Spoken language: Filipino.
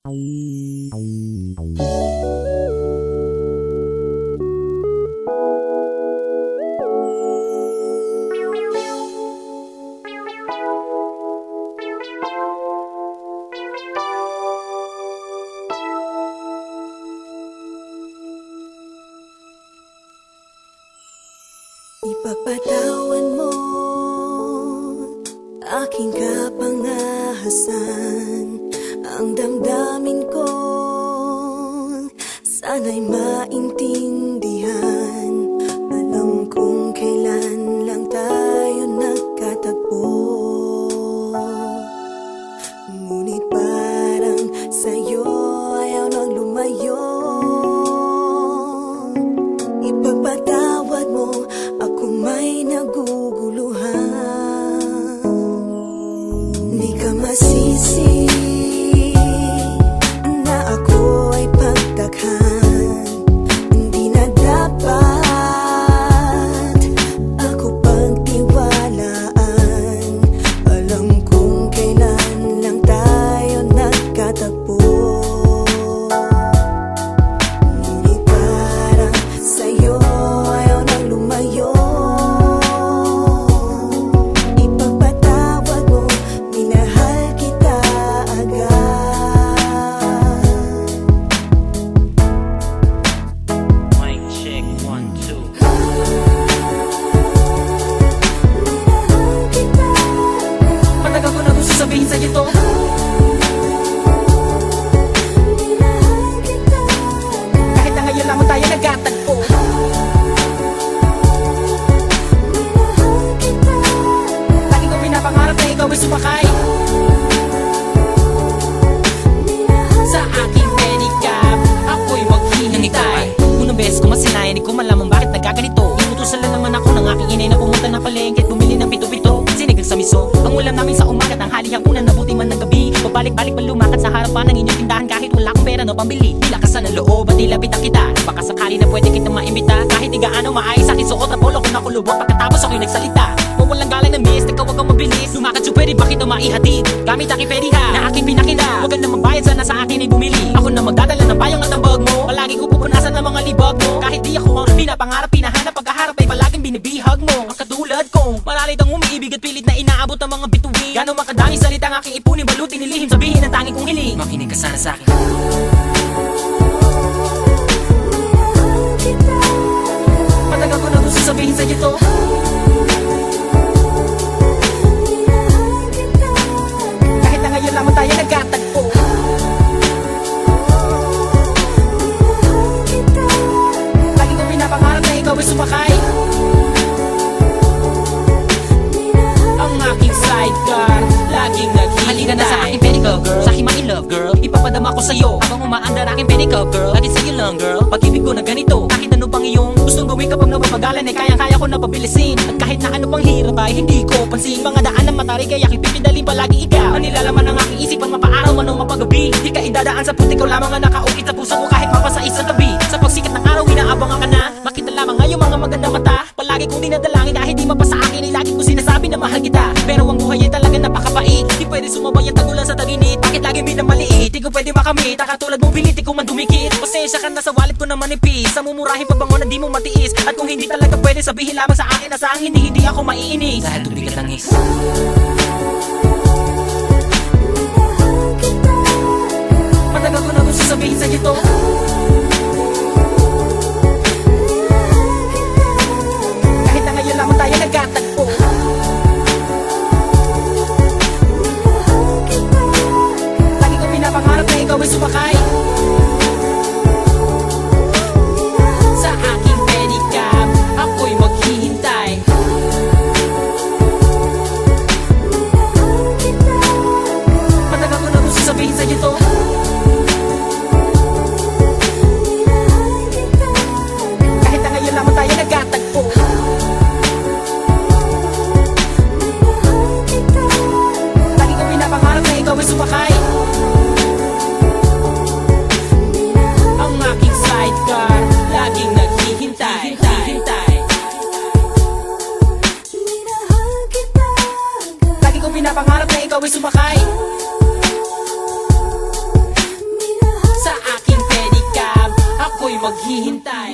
Ipagpatawan mo aking kapangahasan, ang damdamin ko sana'y maintindihan. Alam kong kailan lang tayo nagkatagpo, ngunit parang sa'yo ayaw nang lumayo. Ipagpatawad mo, ako may naguguluhan. Di ka masisi na ako ay pagtakhan. Hindi na dapat ako pagtiwalaan. Alam kong kailan lang tayo nagkatagpo, ngunit parang sa'yo ayaw nang lumayo. Ipagpatawad mo, minahal kita agad. Mic check, 1, 2. Minahal kita agad. Matagal ko na gusto sabihin sa'yo to. Minahal kita agad. Kahit na ngayon lamang tayo nagkatagpo. Minahal kita agad. Lagi ko pinapangarap na ikaw ay sumakay sa aking pedicab. Ako'y maghihintay. Unang beses ko masinayan, di ko malaman bakit nagkaganito. Inutusan lang naman ako ng aking inay na pumunta ng palengke at bumili ng pito-pito, sinigang sa miso. Ang ulam namin sa umaga, tanghali ang una, nabuti man ng gabi. Pabalik-balik pa lumakad sa harapan ng inyong tindahan kahit wala akong pera no pambili. Di lakasan ng loob at nilapitan kita. Baka sakali na pwede kitang maimbita. Kahit di gaano maayos aking suot na polo ko nakulubot. Pagkatapos ako'y nagsalita, kung walang galang na miss, ikaw wag kang mabilis. Lumakad so pwede ba kita maihatid gamit aking pediha na aking pinakita. Huwag ka na magbayad, sana sa akin ay bumili. Ako na magdadala ng payong at ang bag mo. Palagi ko pupunasan ng mga libag mo. Kahit di ako ang pinapangarap, pinahanap, pagkaharap ay palaging binibihag mo. Ang katulad kong malalit ang umiibig at pilit na inaabot ang mga bituin. Gano'ng makadaming salita ang aking ipunin, balutin, nilihim, sabihin ang tanging kong hiling. Makinig ka sana sa akin. Minahal kita agad. Matagal ko na gusto sabihin sa'yo to. Minahal kita agad. Kahit na ngayon lamang tayo nagkatagpo. Minahal kita agad. Lagi kong pinapangarap na ikaw ay sumakay ang aking sidecar, laging naghihintay. Halika na sa aking pedicab girl, sa aking ma-in-love girl. Ipapadama ko sa'yo habang umaandar aking pedicab girl. Lagi sa'yo lang girl, pag-ibig ko na ganito. Kahit ano pang iyong gustong gawin kapag napapagalan, ay kayang-kaya ko na pabilisin. At kahit na ano pang hirap ay hindi ko pansin. Mga daan ng matarik ay aking pipidalin palagi ikaw. Ang nilalaman ng aking isipan, mapaaraw man o mapagabi. Di ka idadaan sa puti ko lamang ang nakaukit sa puso ko kahit mapasais sa tabi. Sa pagsikat ng araw, inaabangan ka na. Makita lamang ngayong mga maganda mata. Palagi kong dinadalangin kahit di mapasa akin ay lagi kong sinasabi na mahal kita. Pero ang buhay ay talaga napakabait. Di pwede sumabay ang tagulan sa taginit. Bakit lagi minamaliit? Di ko pwede makamit. Katulad mong pilit, di ko man dumikit. Pasensya ka na sa wallet ko na manipis. Sa mumurahin pabango na di mo matiis. At kung hindi talaga pwede, sabihin lamang sa akin na sa ang hindi ako maiinis. Dahil tubig at langis. Minahal kita agad. Matagal ko na gusto sabihin sa'yo to. Minahal kita agad. Kahit na ngayon lamang tayo nagkatagpo. Minahal kita agad. Lagi ko pinapangarap na ikaw ay sumakay sa aking pedicab. Ako'y maghihintay. Minahal kita agad. Matagal ko na gusto sabihin sa'yo to. Minahal kita agad. Kahit na ngayon lamang tayo nagkatagpo. Minahal kita agad. Lagi ko pinapangarap na ikaw ay sumakay ang aking sidecar, laging naghihintay. Minahal kita agad. Lagi ko pinapangarap na ikaw ay sumakay maghihintay.